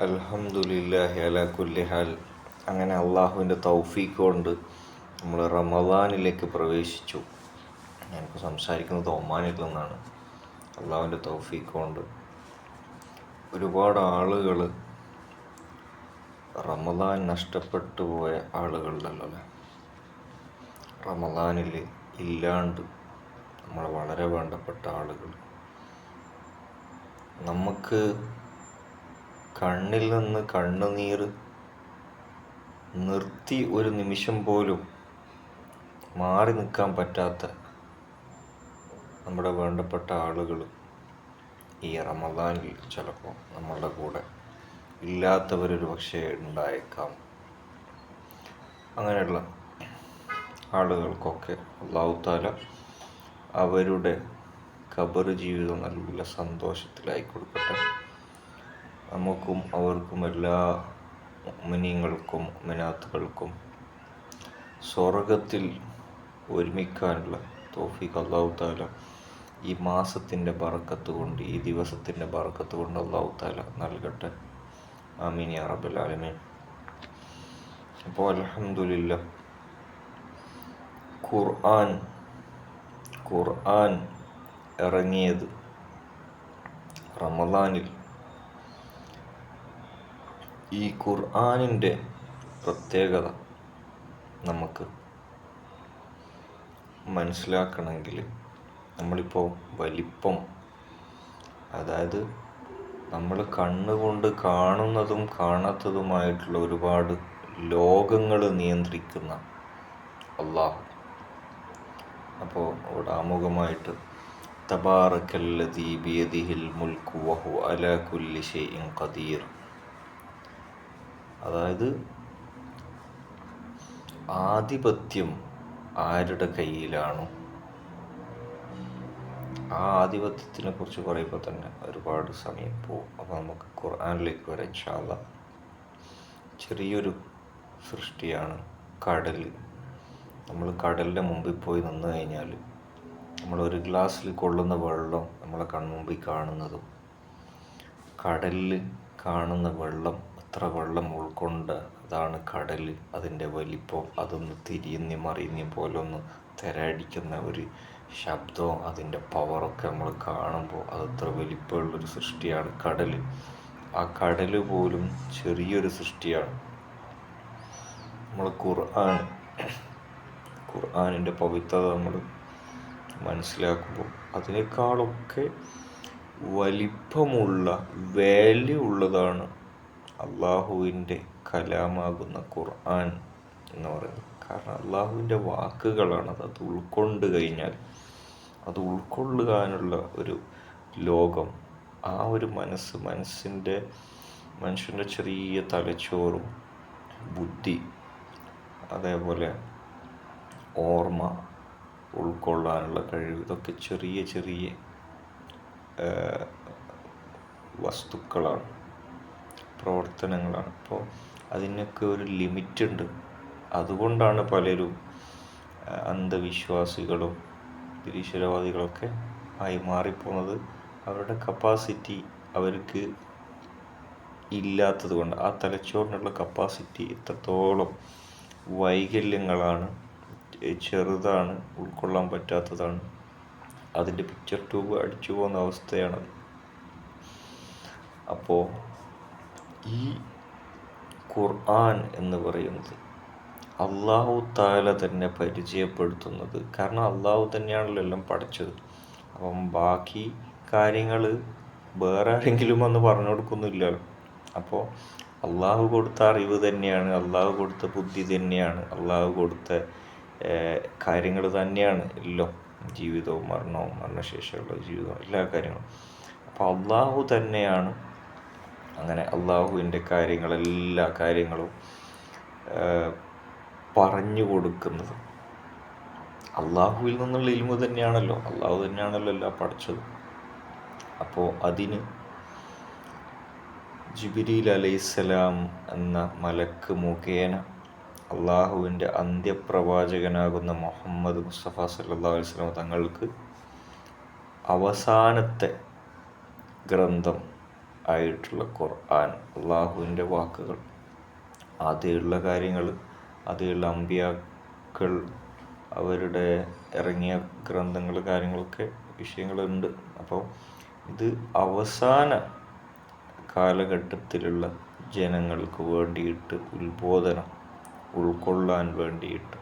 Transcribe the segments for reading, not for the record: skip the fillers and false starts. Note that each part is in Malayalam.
അൽഹംദുലില്ലാഹി അലാ കുല്ലി ഹാൽ. അങ്ങനെ അള്ളാഹുവിൻ്റെ തൗഫീഖ് കൊണ്ട് നമ്മൾ റമദാനിലേക്ക് പ്രവേശിച്ചു. ഞാനിപ്പോൾ സംസാരിക്കുന്നത് ഒമാനിൽ നിന്നാണ്. അള്ളാഹുവിൻ്റെ തൗഫീഖ് കൊണ്ട് ഒരുപാട് ആളുകൾ റമദാൻ നഷ്ടപ്പെട്ടു പോയ ആളുകളുണ്ടല്ലോ അല്ലേ. റമദാനിൽ ഇല്ലാണ്ട് നമ്മൾ വളരെ വേണ്ടപ്പെട്ട ആളുകൾ. നമുക്ക് കണ്ണിൽ നിന്ന് കണ്ണുനീർ നിർത്തി ഒരു നിമിഷം പോലും മാറി നിൽക്കാൻ പറ്റാത്ത നമ്മുടെ വേണ്ടപ്പെട്ട ആളുകൾ ഈ റമദാനിൽ ചിലപ്പോൾ നമ്മളുടെ കൂടെ ഇല്ലാത്തവരൊരു പക്ഷേ ഉണ്ടായേക്കാം. അങ്ങനെയുള്ള ആളുകൾക്കൊക്കെ അല്ലാഹു തആല അവരുടെ ഖബർ ജീവിതം നല്ല സന്തോഷത്തിലായി കൊടുക്കട്ടെ. നമുക്കും അവർക്കും എല്ലാ മുഅ്മിനീങ്ങൾക്കും മുഅ്മിനാത്തുകൾക്കും സ്വർഗത്തിൽ ഒരുമിക്കാനുള്ള തൗഫീഖ് അല്ലാഹു തആല ഈ മാസത്തിൻ്റെ ബറക്കത്ത് കൊണ്ട്, ഈ ദിവസത്തിൻ്റെ ബറക്കത്ത് കൊണ്ട് അല്ലാഹു തആല നൽകട്ടെ. ആമീൻ യാ റബ്ബൽ ആലമീൻ. അപ്പോൾ അൽഹംദുലില്ലാഹ്, ഖുർആൻ ഇറങ്ങിയത് റമദാനിൽ. ഈ ഖുർആനിൻ്റെ പ്രത്യേകത നമുക്ക് മനസ്സിലാക്കണമെങ്കിൽ നമ്മളിപ്പോൾ വലിപ്പം, അതായത് നമ്മൾ കണ്ണുകൊണ്ട് കാണുന്നതും കാണാത്തതുമായിട്ടുള്ള ഒരുപാട് ലോകങ്ങൾ നിയന്ത്രിക്കുന്ന അല്ലാഹു. അപ്പോൾ അവിടെ ആമുഖമായിട്ട് തബാറക്കല്ലദീ ബിയദിഹിൽ മുൽക്കു വഹുവ അലാ കുല്ലി ഷൈഇൻ ഖദീർ, അതായത് ആധിപത്യം ആരുടെ കയ്യിലാണോ, ആ ആധിപത്യത്തിനെ കുറിച്ച് പറയുമ്പോൾ തന്നെ ഒരുപാട് സമയം പോകും. അപ്പോൾ നമുക്ക് ഖുർആനിലേക്ക് വരാം ഇൻഷാ അല്ലാഹ്. ചെറിയൊരു സൃഷ്ടിയാണ് കടൽ. നമ്മൾ കടലിൻ്റെ മുമ്പിൽ പോയി നിന്ന് കഴിഞ്ഞാൽ നമ്മൾ ഒരു ഗ്ലാസ്സിൽ കൊള്ളുന്ന വെള്ളം നമ്മളെ കൺമുമ്പിൽ കാണുന്നതും കടലിൽ കാണുന്ന വെള്ളം, എത്ര വെള്ളം ഉൾക്കൊണ്ട് അതാണ് കടൽ, അതിൻ്റെ വലിപ്പം, അതൊന്ന് തിരിയുന്ന മറിയുന്ന പോലെ ഒന്ന് തിരയടിക്കുന്ന ഒരു ശബ്ദവും അതിൻ്റെ പവറൊക്കെ നമ്മൾ കാണുമ്പോൾ അതെത്ര വലിപ്പമുള്ളൊരു സൃഷ്ടിയാണ് കടൽ. ആ കടൽ പോലും ചെറിയൊരു സൃഷ്ടിയാണ്. നമ്മൾ ഖുർആനിൻ്റെ പവിത്രത നമ്മൾ മനസ്സിലാക്കുമ്പോൾ അതിനേക്കാളൊക്കെ വലിപ്പമുള്ള, വാല്യൂ ഉള്ളതാണ് അള്ളാഹുവിൻ്റെ കലാമാകുന്ന ഖുർആൻ എന്ന് പറയുന്നത്. കാരണം അള്ളാഹുവിൻ്റെ വാക്കുകളാണത്. അത് ഉൾക്കൊണ്ട് കഴിഞ്ഞാൽ, അത് ഉൾക്കൊള്ളുവാനുള്ള ഒരു ലോകം, ആ ഒരു മനുഷ്യൻ്റെ ചെറിയ തലച്ചോറും ബുദ്ധി, അതേപോലെ ഓർമ്മ, ഉൾക്കൊള്ളാനുള്ള കഴിവ്, ഇതൊക്കെ ചെറിയ ചെറിയ വസ്തുക്കളാണ്, പ്രവർത്തനങ്ങളാണ്. അപ്പോൾ അതിനൊക്കെ ഒരു ലിമിറ്റുണ്ട്. അതുകൊണ്ടാണ് പലരും അന്ധവിശ്വാസികളും നിരീശ്വരവാദികളൊക്കെ ആയി മാറിപ്പോകുന്നത്. അവരുടെ കപ്പാസിറ്റി അവർക്ക് ഇല്ലാത്തത് കൊണ്ട്, ആ തലച്ചോറിനുള്ള കപ്പാസിറ്റി ഇത്രത്തോളം വൈകല്യങ്ങളാണ്, ചെറുതാണ്, ഉൾക്കൊള്ളാൻ പറ്റാത്തതാണ്. അതിൻ്റെ പിക്ചർ ട്യൂബ് അടിച്ചു പോകുന്ന അവസ്ഥയാണത്. അപ്പോൾ ഈ ഖുർആൻ എന്ന് പറയുന്നത് അല്ലാഹു തആല തന്നെ പരിചയപ്പെടുത്തുന്നത്. കാരണം അല്ലാഹു തന്നെയാണല്ലോ എല്ലാം പഠിച്ചത്. അപ്പം ബാക്കി കാര്യങ്ങൾ വേറെ ആരെങ്കിലും വന്ന് പറഞ്ഞു കൊടുക്കുന്നില്ലല്ലോ. അപ്പോൾ അല്ലാഹു കൊടുത്ത അറിവ് തന്നെയാണ്, അല്ലാഹു കൊടുത്ത ബുദ്ധി തന്നെയാണ്, അല്ലാഹു കൊടുത്ത കാര്യങ്ങൾ തന്നെയാണ് എല്ലാം, ജീവിതവും മരണവും മരണശേഷമുള്ള ജീവിതവും എല്ലാ കാര്യങ്ങളും. അപ്പോൾ അല്ലാഹു തന്നെയാണ് അങ്ങനെ അല്ലാഹുവിൻ്റെ എല്ലാ കാര്യങ്ങളും പറഞ്ഞു കൊടുക്കുന്നത്. അല്ലാഹുവിൽ നിന്നുള്ള ഇൽമു തന്നെയാണല്ലോ, അല്ലാഹു തന്നെയാണല്ലോ എല്ലാം പഠിച്ചത്. അപ്പോൾ അതിന് ജിബ്രീൽ അലൈഹിസ്സലാം എന്ന മലക്ക് മുഖേന അള്ളാഹുവിൻ്റെ അന്ത്യപ്രവാചകനാകുന്ന മുഹമ്മദ് മുസ്തഫ സല്ലല്ലാഹു അലൈഹി വസല്ലം തങ്ങൾക്ക് അവസാനത്തെ ഗ്രന്ഥം, ആയിട്ടുള്ള ഖുർആൻ, അള്ളാഹുവിൻ്റെ വാക്കുകൾ, ആദ്യമുള്ള കാര്യങ്ങൾ, ആദ്യമുള്ള അമ്പിയാക്കൾ, അവരുടെ ഇറങ്ങിയ ഗ്രന്ഥങ്ങൾ, കാര്യങ്ങളൊക്കെ വിഷയങ്ങളുണ്ട്. അപ്പോൾ ഇത് അവസാന കാലഘട്ടത്തിലുള്ള ജനങ്ങൾക്ക് വേണ്ടിയിട്ട് ഉൾക്കൊള്ളാൻ വേണ്ടിയിട്ട്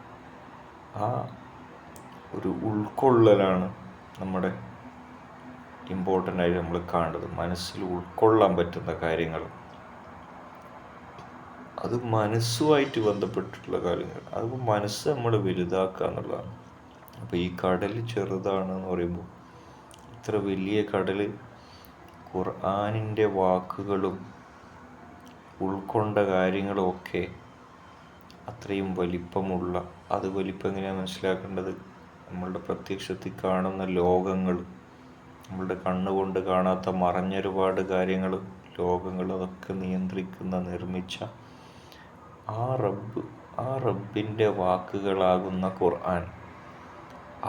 ആ ഒരു ഉൾക്കൊള്ളലാണ് നമ്മുടെ ഇമ്പോർട്ടൻ്റ് ആയിട്ട് നമ്മൾ കാണേണ്ടത്. മനസ്സിൽ ഉൾക്കൊള്ളാൻ പറ്റുന്ന കാര്യങ്ങൾ, അത് മനസ്സുമായിട്ട് ബന്ധപ്പെട്ടിട്ടുള്ള കാര്യങ്ങൾ, അത് മനസ്സ് നമ്മൾ വലുതാക്കുക എന്നുള്ളതാണ്. അപ്പോൾ ഈ കടൽ ചെറുതാണെന്ന് പറയുമ്പോൾ, ഇത്ര വലിയ കടൽ ഖുർആനിൻ്റെ വാക്കുകളും ഉൾക്കൊണ്ട കാര്യങ്ങളും ഒക്കെ അത്രയും വലിപ്പമുള്ള, അത് വലിപ്പം എങ്ങനെയാണ് മനസ്സിലാക്കേണ്ടത്? നമ്മളുടെ പ്രത്യക്ഷത്തിൽ കാണുന്ന ലോകങ്ങൾ, നമ്മളുടെ കണ്ണുകൊണ്ട് കാണാത്ത മറഞ്ഞൊരുപാട് കാര്യങ്ങൾ, ലോകങ്ങൾ, അതൊക്കെ നിർമ്മിച്ച ആ റബ്ബിൻ്റെ വാക്കുകളാകുന്ന ഖുർആൻ,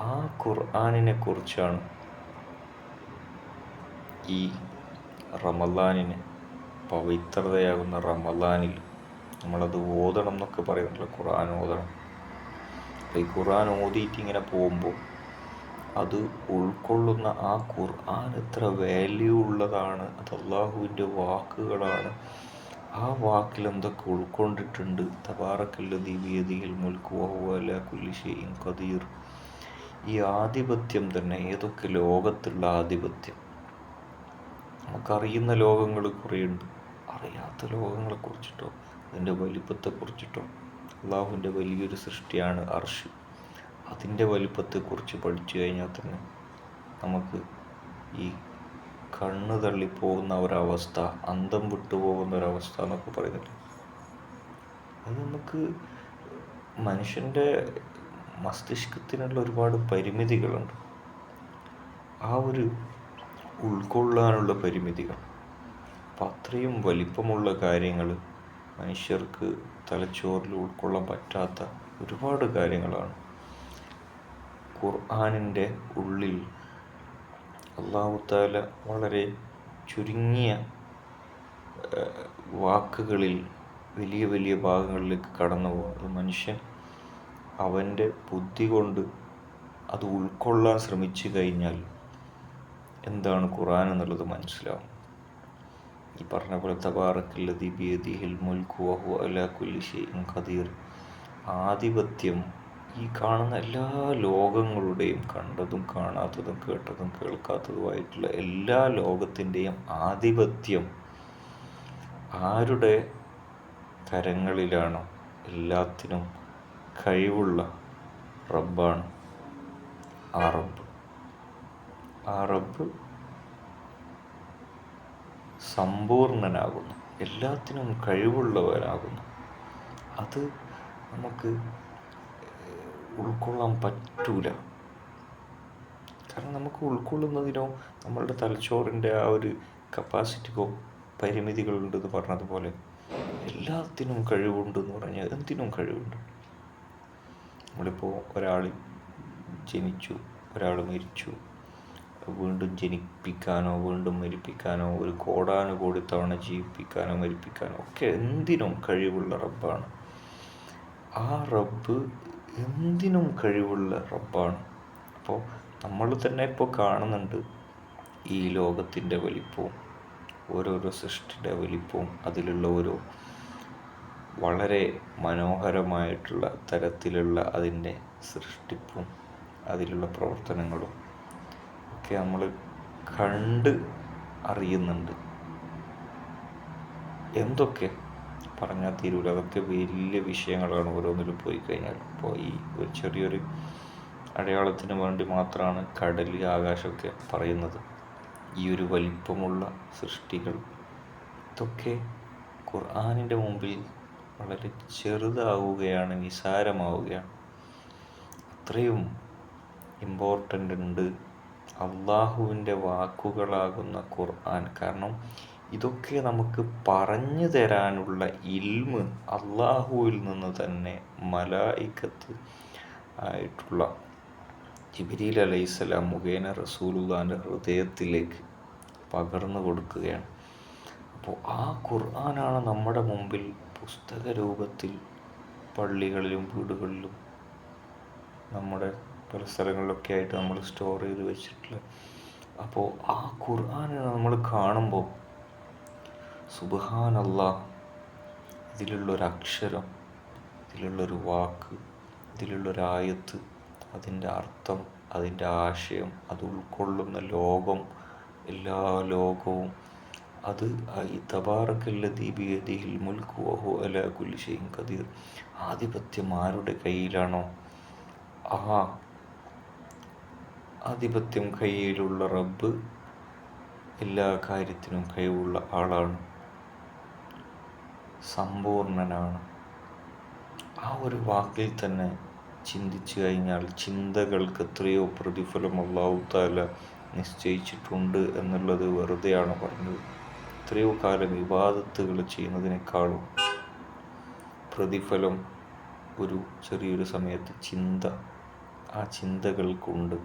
ആ ഖുർആനിനെ കുറിച്ചാണ് ഈ റമദാനിന്, പവിത്രതയാകുന്ന റമദാനിൽ നമ്മളത് ഓതണം എന്നൊക്കെ പറയുന്നുണ്ടല്ലോ, ഖുർആൻ ഓതണം. അപ്പോൾ ഈ ഖുർആൻ ഓതിയിട്ട് ഇങ്ങനെ പോകുമ്പോൾ അത് ഉൾക്കൊള്ളുന്ന ആ ഖുർആൻ എത്ര വാല്യൂ ഉള്ളതാണ്, അത് അള്ളാഹുവിൻ്റെ വാക്കുകളാണ്, ആ വാക്കിൽ എന്തൊക്കെ ഉൾക്കൊണ്ടിട്ടുണ്ട്. തബാറക്കല്ലദീ ബിയദിഹിൽ മുൽക്കു വഹുവ അലാ കുല്ലി ഷൈഇൻ ഖദീർ. ഈ ആധിപത്യം തന്നെ, ഏതൊക്കെ ലോകത്തുള്ള ആധിപത്യം, നമുക്കറിയുന്ന ലോകങ്ങൾ കുറേയുണ്ട്, അറിയാത്ത ലോകങ്ങളെക്കുറിച്ചിട്ടോ അതിൻ്റെ വലിപ്പത്തെക്കുറിച്ചിട്ടോ, അള്ളാഹുവിൻ്റെ വലിയൊരു സൃഷ്ടിയാണ് അർശ്, അതിൻ്റെ വലിപ്പത്തെക്കുറിച്ച് പഠിച്ചു കഴിഞ്ഞാൽ തന്നെ നമുക്ക് ഈ കണ്ണ് തള്ളിപ്പോകുന്ന ഒരവസ്ഥ, അന്തം വിട്ടുപോകുന്ന ഒരവസ്ഥ എന്നൊക്കെ പറയുന്നില്ല, അത് നമുക്ക് മനുഷ്യൻ്റെ മസ്തിഷ്കത്തിനുള്ള ഒരുപാട് പരിമിതികളുണ്ട്, ആ ഒരു ഉൾക്കൊള്ളാനുള്ള പരിമിതികൾ. അപ്പം അത്രയും വലിപ്പമുള്ള കാര്യങ്ങൾ മനുഷ്യർക്ക് തലച്ചോറിൽ ഉൾക്കൊള്ളാൻ പറ്റാത്ത ഒരുപാട് കാര്യങ്ങളാണ് ഖുർആനിൻ്റെ ഉള്ളിൽ. അല്ലാഹു തആല വളരെ ചുരുങ്ങിയ വാക്കുകളിൽ വലിയ വലിയ ഭാഗങ്ങളിലേക്ക് കടന്നു പോകുന്നത്, മനുഷ്യൻ അവൻ്റെ ബുദ്ധി കൊണ്ട് അത് ഉൾക്കൊള്ളാൻ ശ്രമിച്ചു കഴിഞ്ഞാൽ എന്താണ് ഖുർആൻ എന്നുള്ളത് മനസ്സിലാവും. ഈ പറഞ്ഞ പോലെ തബാറക്കല്ലദീ ബിയദിഹിൽ മുൽക്കു വഹുവ അലാ കുല്ലി ഷൈഇൻ ഖദീർ, ആധിപത്യം, ഈ കാണുന്ന എല്ലാ ലോകങ്ങളുടെയും, കണ്ടതും കാണാത്തതും കേട്ടതും കേൾക്കാത്തതുമായിട്ടുള്ള എല്ലാ ലോകത്തിൻ്റെയും ആധിപത്യം ആരുടെ കരങ്ങളിലാണോ, എല്ലാത്തിനും കഴിവുള്ള റബ്ബാണ്. ആ റബ്ബ് സമ്പൂർണനാകുന്നു, എല്ലാത്തിനും കഴിവുള്ളവനാകുന്നു. അത് നമുക്ക് ഉൾക്കൊള്ളാൻ പറ്റൂല. കാരണം നമുക്ക് ഉൾക്കൊള്ളുന്നതിനോ നമ്മളുടെ തലച്ചോറിൻ്റെ ആ ഒരു കപ്പാസിറ്റിക്കോ പരിമിതികളുണ്ടെന്ന് പറഞ്ഞതുപോലെ എല്ലാത്തിനും കഴിവുണ്ടെന്ന് പറഞ്ഞാൽ എന്തിനും കഴിവുണ്ട്. നമ്മളിപ്പോൾ ഒരാൾ ജനിച്ചു, ഒരാൾ മരിച്ചു, വീണ്ടും ജനിപ്പിക്കാനോ വീണ്ടും മരിപ്പിക്കാനോ, ഒരു കോടാനുകോടി തവണ ജീവിപ്പിക്കാനോ മരിപ്പിക്കാനോ ഒക്കെ എന്തിനും കഴിവുള്ള റബ്ബാണ്. ആ റബ്ബ് എന്തിനും കഴിവുള്ള റബ്ബാണ്. അപ്പോൾ നമ്മൾ തന്നെ ഇപ്പോൾ കാണുന്നുണ്ട് ഈ ലോകത്തിൻ്റെ വലിപ്പവും ഓരോരോ സൃഷ്ടിയുടെ വലിപ്പവും, അതിലുള്ള ഓരോ വളരെ മനോഹരമായിട്ടുള്ള തരത്തിലുള്ള അതിൻ്റെ സൃഷ്ടിപ്പും അതിലുള്ള പ്രവർത്തനങ്ങളും ഒക്കെ നമ്മൾ കണ്ട് അറിയുന്നുണ്ട്. എന്തൊക്കെ പറഞ്ഞാൽ തീരൂല, അതൊക്കെ വലിയ വിഷയങ്ങളാണ് ഓരോന്നിലും പോയി കഴിഞ്ഞാൽ. ഇപ്പോൾ ഈ ഒരു ചെറിയൊരു അടയാളത്തിന് വേണ്ടി മാത്രമാണ് കടൽ, ആകാശമൊക്കെ പറയുന്നത്. ഈ ഒരു വലിപ്പമുള്ള സൃഷ്ടികൾ, ഇതൊക്കെ ഖുർആനിൻ്റെ മുമ്പിൽ വളരെ ചെറുതാവുകയാണ്, നിസാരമാവുകയാണ്. അത്രയും ഇമ്പോർട്ടൻ്റ് ഉണ്ട് അള്ളാഹുവിൻ്റെ വാക്കുകളാകുന്ന ഖുർആൻ. കാരണം ഇതൊക്കെ നമുക്ക് പറഞ്ഞു തരാനുള്ള ഇൽമ് അള്ളാഹുവിൽ നിന്ന് തന്നെ മലായിക്കത്ത് ആയിട്ടുള്ള ജിബ്രീൽ അലൈഹിസ്സലാം മുഖേന റസൂലുള്ളാഹിൻ്റെ ഹൃദയത്തിലേക്ക് പകർന്നു കൊടുക്കുകയാണ്. അപ്പോൾ ആ ഖുർആനാണ് നമ്മുടെ മുമ്പിൽ പുസ്തക രൂപത്തിൽ പള്ളികളിലും വീടുകളിലും നമ്മുടെ പല സ്ഥലങ്ങളിലൊക്കെ ആയിട്ട് നമ്മൾ സ്റ്റോർ ചെയ്ത് വെച്ചിട്ടുള്ള. അപ്പോൾ ആ ഖുർആനെ നമ്മൾ കാണുമ്പോൾ സുബ്ഹാനല്ലാഹ്, ഇതിലുള്ളൊരക്ഷരം, ഇതിലുള്ളൊരു വാക്ക്, ഇതിലുള്ളൊരായത്ത്, അതിൻ്റെ അർത്ഥം, അതിൻ്റെ ആശയം, അത് ഉൾക്കൊള്ളുന്ന ലോകം, എല്ലാ ലോകവും, അത് ഈ തബാറക്കല്ലദീ ബിയദിഹിൽ മുൽക്കു വഹുവ അലാ കുല്ലി ഷൈഇൻ ഖദീർ, ആധിപത്യം ആരുടെ കയ്യിലാണോ ആ ആധിപത്യം കയ്യിലുള്ള റബ്ബ് എല്ലാ കാര്യത്തിനും കഴിവുള്ള ആളാണ്, സമ്പൂർണനാണ്. ആ ഒരു വാക്കിൽ തന്നെ ചിന്തിച്ചു കഴിഞ്ഞാൽ ചിന്തകൾക്ക് എത്രയോ പ്രതിഫലം അല്ലാഹു തആല നിശ്ചയിച്ചിട്ടുണ്ട് എന്നുള്ളത് വെറുതെയാണ് പറഞ്ഞത്. എത്രയോ കാലം ഇബാദത്തുകൾ ചെയ്യുന്നതിനേക്കാളും പ്രതിഫലം ഒരു ചെറിയൊരു സമയത്ത് ചിന്ത, ആ ചിന്തകൾക്കുണ്ട്.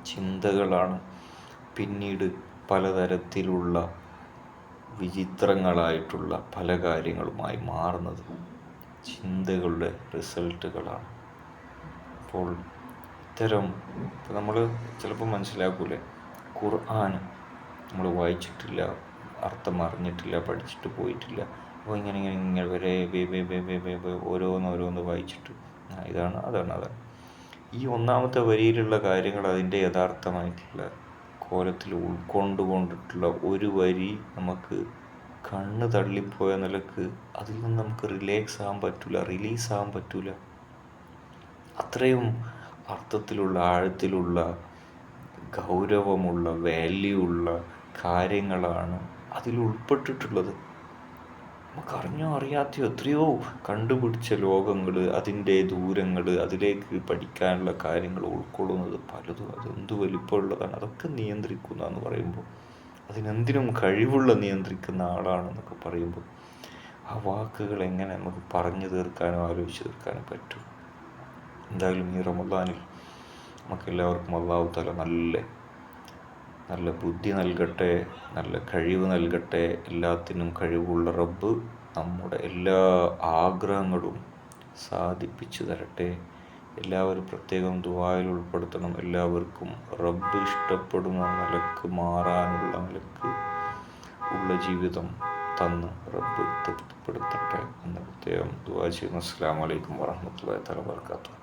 ചിന്തകളാണ് പിന്നീട് പലതരത്തിലുള്ള വിചിത്രങ്ങളായിട്ടുള്ള പല കാര്യങ്ങളുമായി മാറുന്നത്. ചിന്തകളുടെ റിസൾട്ടുകളാണ്. അപ്പോൾ ഇത്തരം നമ്മൾ ചിലപ്പോൾ മനസ്സിലാക്കൂലേ, ഖുർആൻ നമ്മൾ വായിച്ചിട്ടില്ല, അർത്ഥം അറിഞ്ഞിട്ടില്ല, പഠിച്ചിട്ട് പോയിട്ടില്ല. അപ്പോൾ ഇങ്ങനെ വരെ ഓരോന്ന് വായിച്ചിട്ട് ഇതാണ് അതാണ്. ഈ ഒന്നാമത്തെ വരിയിലുള്ള കാര്യങ്ങൾ അതിൻ്റെ യഥാർത്ഥമായിട്ടുള്ള കോലത്തിൽ ഉൾക്കൊണ്ടുകൊണ്ടിട്ടുള്ള ഒരു വരി നമുക്ക് കണ്ണ് തള്ളിപ്പോയ നിലക്ക് അതിൽ നിന്ന് നമുക്ക് റിലീസ് ആകാൻ പറ്റൂല. അത്രയും അർത്ഥത്തിലുള്ള, ആഴത്തിലുള്ള, ഗൗരവമുള്ള, വാല്യൂ ഉള്ള കാര്യങ്ങളാണ് അതിൽ ഉൾപ്പെട്ടിട്ടുള്ളത്. നമുക്കറിഞ്ഞോ അറിയാത്തയോ എത്രയോ കണ്ടുപിടിച്ച ലോകങ്ങൾ, അതിൻ്റെ ദൂരങ്ങൾ, അതിലേക്ക് പഠിക്കാനുള്ള കാര്യങ്ങൾ ഉൾക്കൊള്ളുന്നത് പലതും അതെന്ത് വലിപ്പമുള്ളതാണ്. അതൊക്കെ നിയന്ത്രിക്കുന്നതെന്ന് പറയുമ്പോൾ, അതിനെന്തിനും കഴിവുള്ള നിയന്ത്രിക്കുന്ന ആളാണെന്നൊക്കെ പറയുമ്പോൾ, ആ വാക്കുകൾ എങ്ങനെ നമുക്ക് പറഞ്ഞു തീർക്കാനോ ആലോചിച്ച് തീർക്കാനോ പറ്റും. എന്തായാലും ഈ റമദാനിൽ നമുക്കെല്ലാവർക്കും അല്ലാഹു തആല നല്ല ബുദ്ധി നൽകട്ടെ, നല്ല കഴിവ് നൽകട്ടെ. എല്ലാത്തിനും കഴിവുള്ള റബ്ബ് നമ്മുടെ എല്ലാ ആഗ്രഹങ്ങളും സാധിപ്പിച്ചു തരട്ടെ. എല്ലാവരും പ്രത്യേകം ദുആയിൽ ഉൾപ്പെടുത്തണം. എല്ലാവർക്കും റബ്ബ് ഇഷ്ടപ്പെടുന്ന നിലക്ക് മാറാനുള്ള നിലക്ക് ഉള്ള ജീവിതം തന്ന് റബ്ബ് തൃപ്തിപ്പെടുത്തട്ടെ എന്ന് പ്രത്യേകം ദുആ ചെയ്യുന്നു. അസ്സലാമു അലൈക്കും വറഹ്മത്തുള്ളാഹി തആല വബറകാതുഹു.